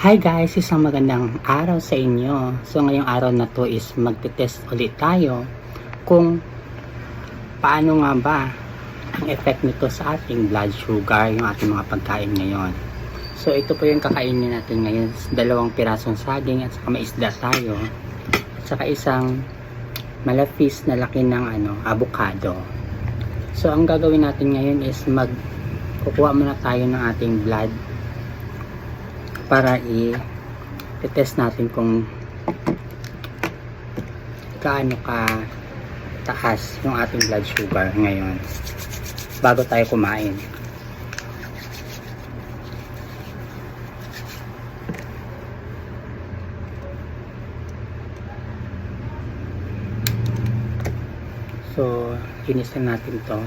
Hi guys, isang magandang araw sa inyo. So ngayong araw na to is magte-test ulit tayo kung paano nga ba ang effect nito sa ating blood sugar, yung ating mga pagkain ngayon. So ito po yung kakainin natin ngayon, 2 pirasong saging at saka may isda tayo at saka isang malapis na laki ng avocado. So ang gagawin natin ngayon is kukuha muna tayo ng ating blood para i-test natin kung gaano ka taas yung ating blood sugar ngayon bago tayo kumain. So linisin natin to.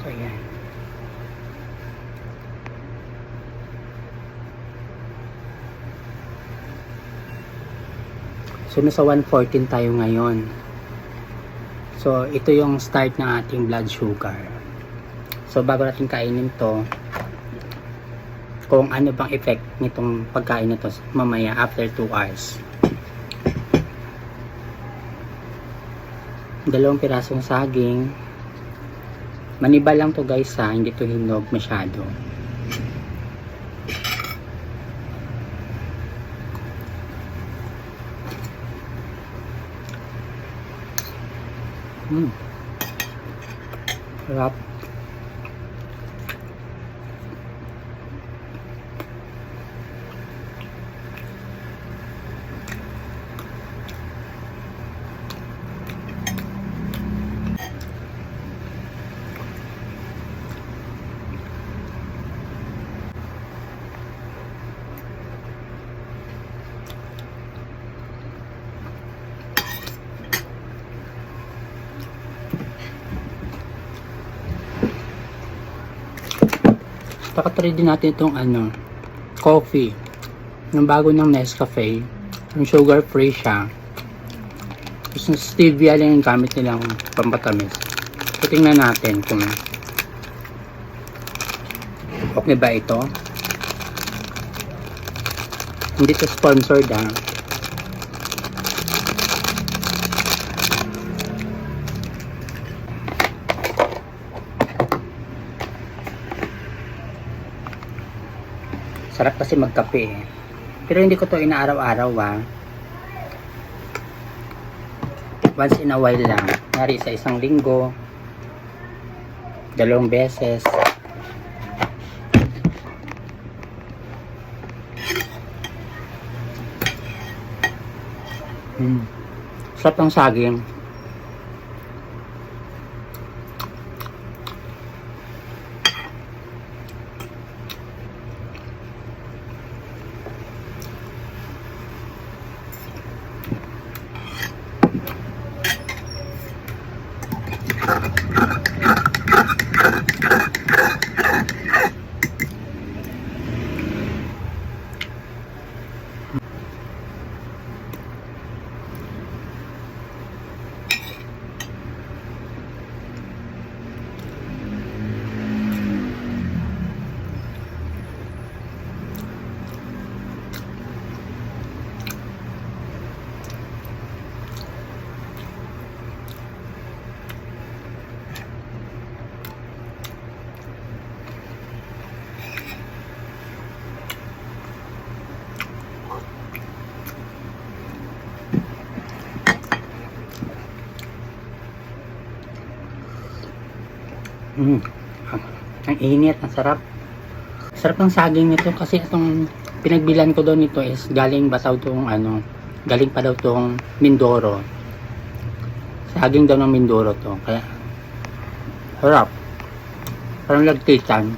So, yan. So, nasa 114 tayo ngayon. So, ito yung start ng ating blood sugar. So, bago natin kainin to, kung ano bang effect nitong pagkain na to mamaya after 2 hours. 2 pirasong saging. Maniba lang to guys ha, hindi to hinog masyado. Sarap. Pakatry din natin itong coffee yung bago ng Nescafe, yung sugar free siya, tapos stevia lang yung gamit nilang pampatamis. So tingnan natin kung okay ba ito. Hindi to sponsored ha. Sarap kasi magkape eh. Pero hindi ko to inaaraw-araw ha. Once in a while lang. Ngari sa isang linggo, 2 beses. Sarap ng saging. Ang init, ang sarap. Sarap ng saging nito kasi itong pinagbilan ko doon nito is galing pa daw tong Mindoro. Saging daw ng Mindoro to. Kaya sarap. Parang lagkitan.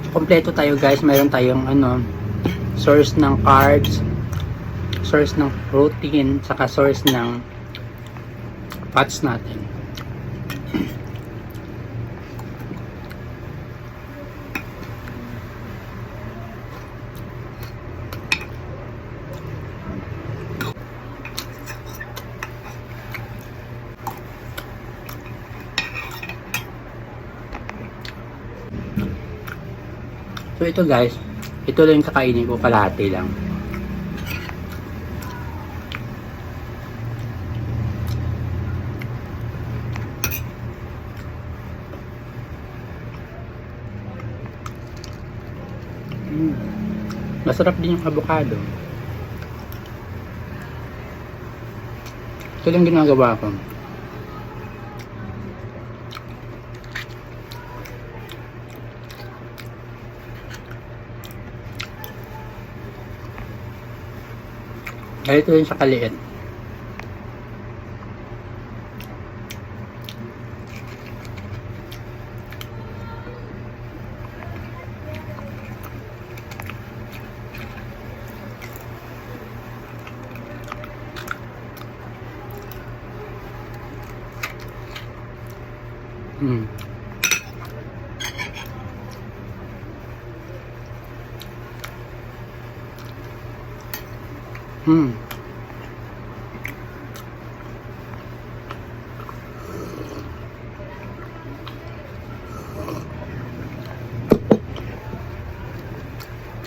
Kompleto tayo guys, mayroon tayong source ng carbs, source ng protein, saka source ng fats natin. So ito guys, ito lang yung kakainin ko, kalahati lang. Masarap din yung avocado. Ito lang ginagawa ko. Dahil ito yung sa kaliit.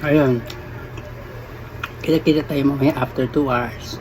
Ayun. Kita-kita tayo mamaya after 2 hours.